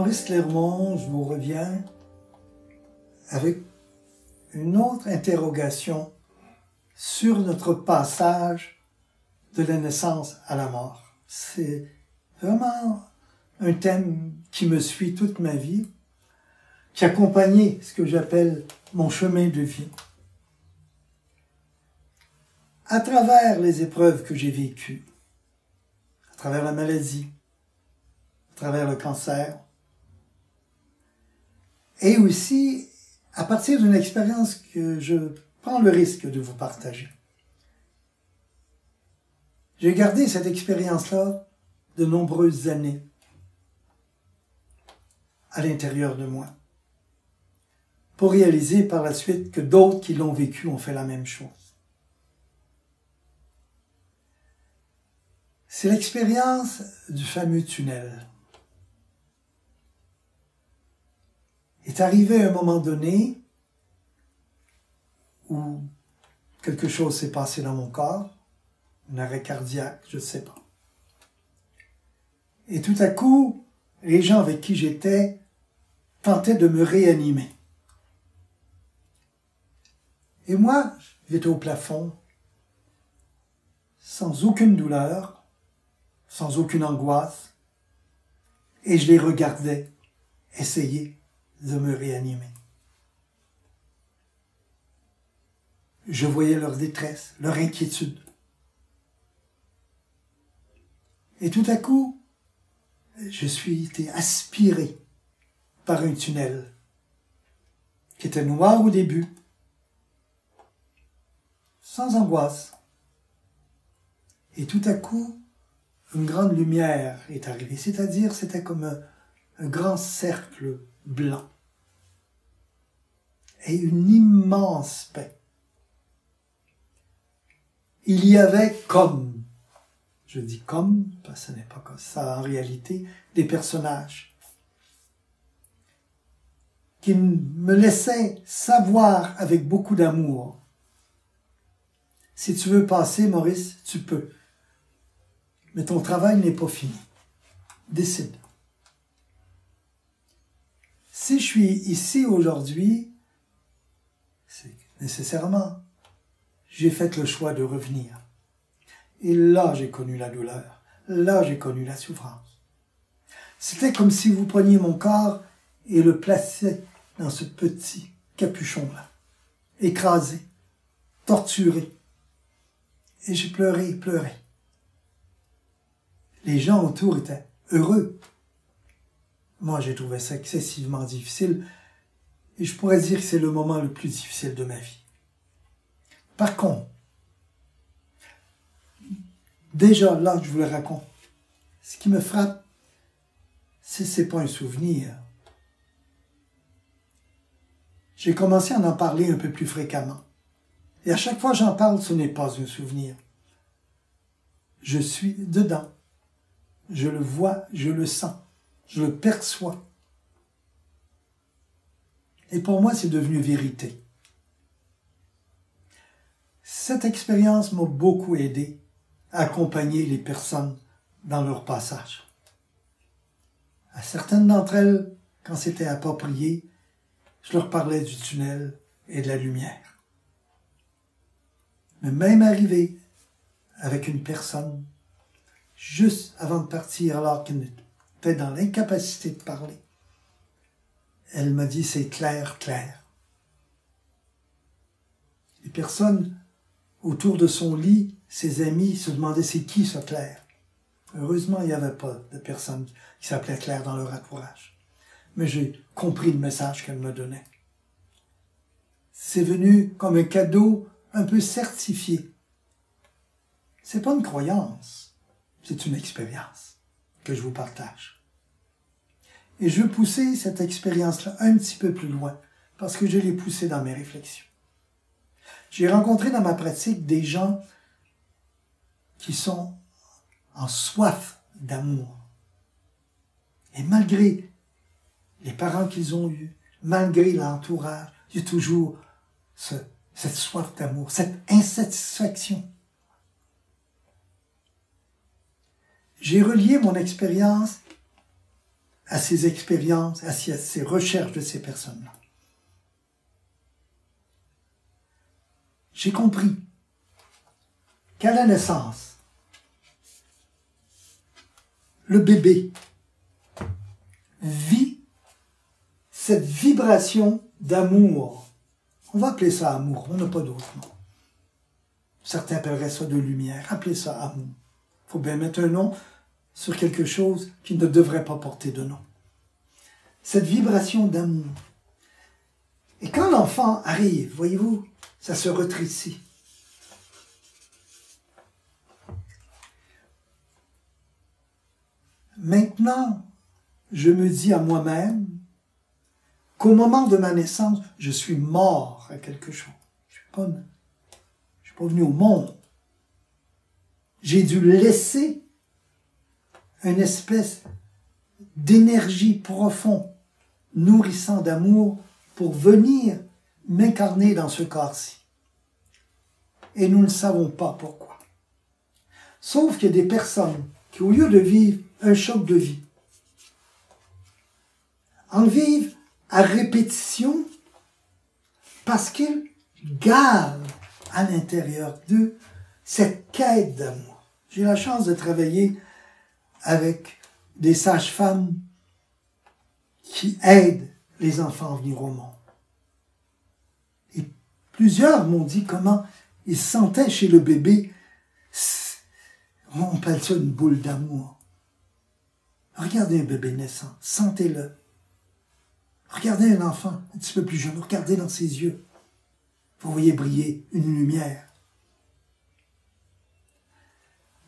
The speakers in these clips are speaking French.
Maurice Clermont, je vous reviens avec une autre interrogation sur notre passage de la naissance à la mort. C'est vraiment un thème qui me suit toute ma vie, qui accompagnait ce que j'appelle mon chemin de vie. À travers les épreuves que j'ai vécues, à travers la maladie, à travers le cancer, et aussi à partir d'une expérience que je prends le risque de vous partager. J'ai gardé cette expérience-là de nombreuses années à l'intérieur de moi, pour réaliser par la suite que d'autres qui l'ont vécu ont fait la même chose. C'est l'expérience du fameux tunnel. Est arrivé un moment donné où quelque chose s'est passé dans mon corps, un arrêt cardiaque, je ne sais pas. Et tout à coup, les gens avec qui j'étais tentaient de me réanimer. Et moi, j'étais au plafond, sans aucune douleur, sans aucune angoisse, et je les regardais essayer de me réanimer. Je voyais leur détresse, leur inquiétude. Et tout à coup, je suis été aspiré par un tunnel qui était noir au début, sans angoisse. Et tout à coup, une grande lumière est arrivée, c'est-à-dire c'était comme un grand cercle blanc et une immense paix. Il y avait comme, je dis comme, parce que ce n'est pas comme ça en réalité, des personnages qui me laissaient savoir avec beaucoup d'amour: si tu veux passer, Maurice, tu peux. Mais ton travail n'est pas fini. Décide. Si je suis ici aujourd'hui, c'est nécessairement, j'ai fait le choix de revenir. Et là, j'ai connu la douleur. Là, j'ai connu la souffrance. C'était comme si vous preniez mon corps et le placiez dans ce petit capuchon-là, écrasé, torturé. Et j'ai pleuré, pleuré. Les gens autour étaient heureux. Moi, j'ai trouvé ça excessivement difficile et je pourrais dire que c'est le moment le plus difficile de ma vie. Par contre, déjà là, je vous le raconte, ce qui me frappe, c'est pas un souvenir. J'ai commencé à en parler un peu plus fréquemment. Et à chaque fois que j'en parle, ce n'est pas un souvenir. Je suis dedans. Je le vois, je le sens, je le perçois. Et pour moi, c'est devenu vérité. Cette expérience m'a beaucoup aidé à accompagner les personnes dans leur passage. À certaines d'entre elles, quand c'était approprié, je leur parlais du tunnel et de la lumière. Mais même arrivé avec une personne, juste avant de partir, alors qu'elle était dans l'incapacité de parler, elle m'a dit: c'est clair, clair. Les personnes autour de son lit, ses amis, se demandaient: c'est qui ce Claire? Heureusement, il n'y avait pas de personne qui s'appelait Claire dans leur entourage. Mais j'ai compris le message qu'elle me donnait. C'est venu comme un cadeau un peu certifié. C'est pas une croyance, c'est une expérience que je vous partage. Et je veux pousser cette expérience-là un petit peu plus loin, parce que je l'ai poussée dans mes réflexions. J'ai rencontré dans ma pratique des gens qui sont en soif d'amour. Et malgré les parents qu'ils ont eus, malgré l'entourage, il y a toujours cette soif d'amour, cette insatisfaction. J'ai relié mon expérience à ces expériences, à ces recherches de ces personnes-là. J'ai compris qu'à la naissance, le bébé vit cette vibration d'amour. On va appeler ça amour, on n'a pas d'autre nom. Certains appelleraient ça de lumière, appelez ça amour. Il faut bien mettre un nom sur quelque chose qui ne devrait pas porter de nom. Cette vibration d'amour. Et quand l'enfant arrive, voyez-vous, ça se rétrécit. Maintenant, je me dis à moi-même qu'au moment de ma naissance, je suis mort à quelque chose. Je ne suis pas venu au monde. J'ai dû laisser une espèce d'énergie profonde, nourrissant d'amour, pour venir m'incarner dans ce corps-ci. Et nous ne savons pas pourquoi. Sauf qu'il y a des personnes qui, au lieu de vivre un choc de vie, en vivent à répétition parce qu'ils gardent à l'intérieur d'eux cette quête d'amour. J'ai la chance de travailler avec des sages-femmes qui aident les enfants à venir au monde. Et plusieurs m'ont dit comment ils sentaient chez le bébé, on appelle ça une boule d'amour. Regardez un bébé naissant, sentez-le. Regardez un enfant un petit peu plus jeune, regardez dans ses yeux. Vous voyez briller une lumière.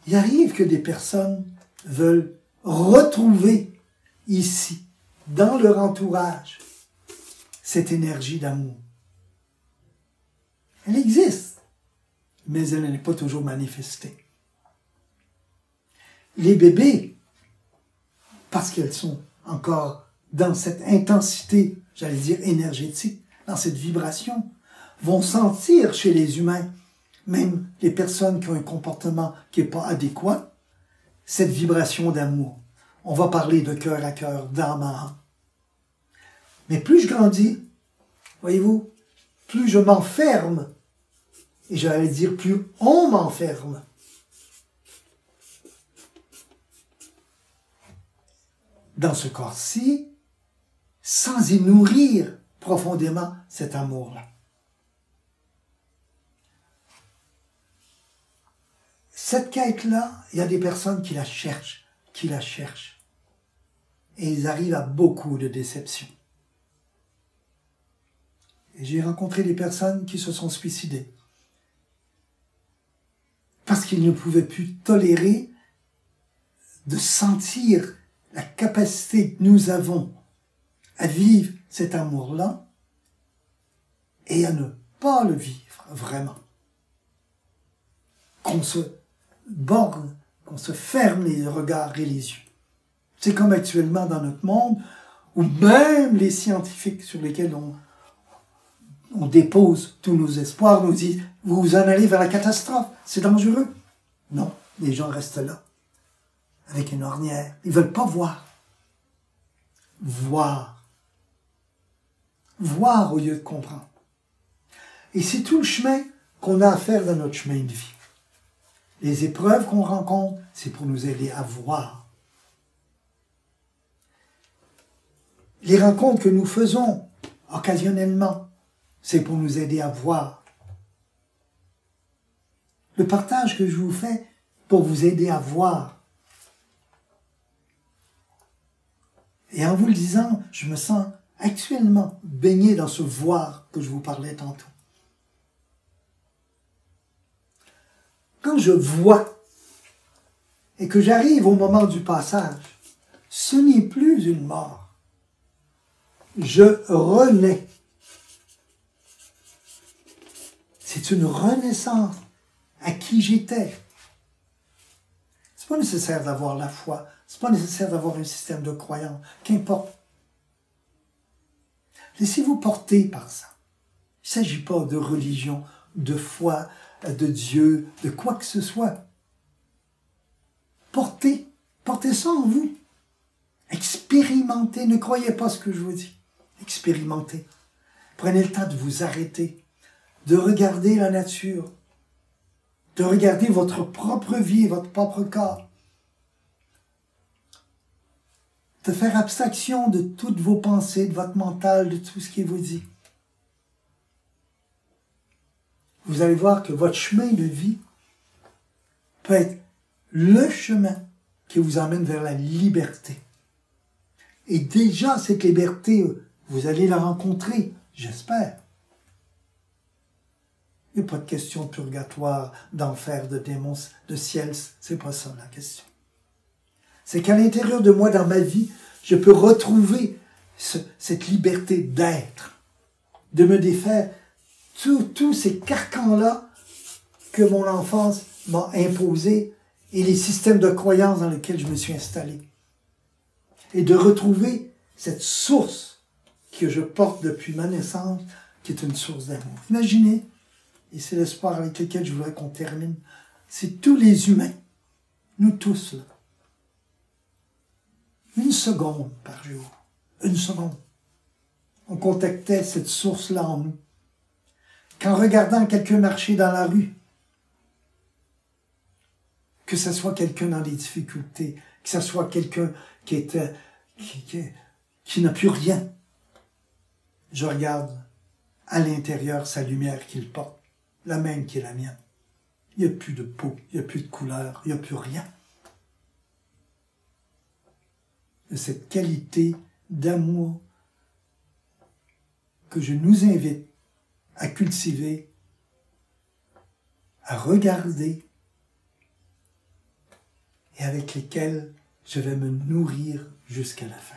Il arrive que des personnes veulent retrouver ici, dans leur entourage, cette énergie d'amour. Elle existe, mais elle n'est pas toujours manifestée. Les bébés, parce qu'elles sont encore dans cette intensité, j'allais dire énergétique, dans cette vibration, vont sentir chez les humains, même les personnes qui ont un comportement qui n'est pas adéquat, cette vibration d'amour. On va parler de cœur à cœur, d'âme à âme. Mais plus je grandis, voyez-vous, plus je m'enferme, et j'allais dire plus on m'enferme. Dans ce corps-ci, sans y nourrir profondément cet amour-là. Cette quête-là, il y a des personnes qui la cherchent. Et ils arrivent à beaucoup de déceptions. Et j'ai rencontré des personnes qui se sont suicidées. Parce qu'ils ne pouvaient plus tolérer de sentir la capacité que nous avons à vivre cet amour-là et à ne pas le vivre vraiment. Qu'on se borne, qu'on se ferme les regards et les yeux. C'est comme actuellement dans notre monde où même les scientifiques sur lesquels on dépose tous nos espoirs nous disent « Vous en allez vers la catastrophe, c'est dangereux. » Non, les gens restent là, avec une ornière. Ils ne veulent pas voir. Voir. Voir au lieu de comprendre. Et c'est tout le chemin qu'on a à faire dans notre chemin de vie. Les épreuves qu'on rencontre, c'est pour nous aider à voir. Les rencontres que nous faisons occasionnellement, c'est pour nous aider à voir. Le partage que je vous fais, pour vous aider à voir. Et en vous le disant, je me sens actuellement baigné dans ce voir que je vous parlais tantôt. Quand je vois et que j'arrive au moment du passage, ce n'est plus une mort. Je renais. C'est une renaissance à qui j'étais. C'est pas nécessaire d'avoir la foi. C'est pas nécessaire d'avoir un système de croyance. Qu'importe. Laissez-vous porter par ça. Il ne s'agit pas de religion, de foi, de Dieu, de quoi que ce soit. Portez ça en vous. Expérimentez, ne croyez pas ce que je vous dis. Expérimentez. Prenez le temps de vous arrêter, de regarder la nature, de regarder votre propre vie, votre propre corps, de faire abstraction de toutes vos pensées, de votre mental, de tout ce qui vous dit. Vous allez voir que votre chemin de vie peut être le chemin qui vous emmène vers la liberté. Et déjà, cette liberté, vous allez la rencontrer, j'espère. Il n'y a pas de question de purgatoire, d'enfer, de démons, de ciel, c'est pas ça la question. C'est qu'à l'intérieur de moi, dans ma vie, je peux retrouver cette liberté d'être, de me défaire tous ces carcans-là que mon enfance m'a imposés et les systèmes de croyances dans lesquels je me suis installé. Et de retrouver cette source que je porte depuis ma naissance, qui est une source d'amour. Imaginez, et c'est l'espoir avec lequel je voudrais qu'on termine, c'est tous les humains, nous tous, là, une seconde par jour, une seconde, on contactait cette source-là en nous. Qu'en regardant quelqu'un marcher dans la rue, que ce soit quelqu'un dans des difficultés, que ce soit quelqu'un qui n'a plus rien, je regarde à l'intérieur sa lumière qu'il porte, la même qui est la mienne. Il n'y a plus de peau, il n'y a plus de couleur, il n'y a plus rien. De cette qualité d'amour que je nous invite à cultiver, à regarder et avec lesquels je vais me nourrir jusqu'à la fin.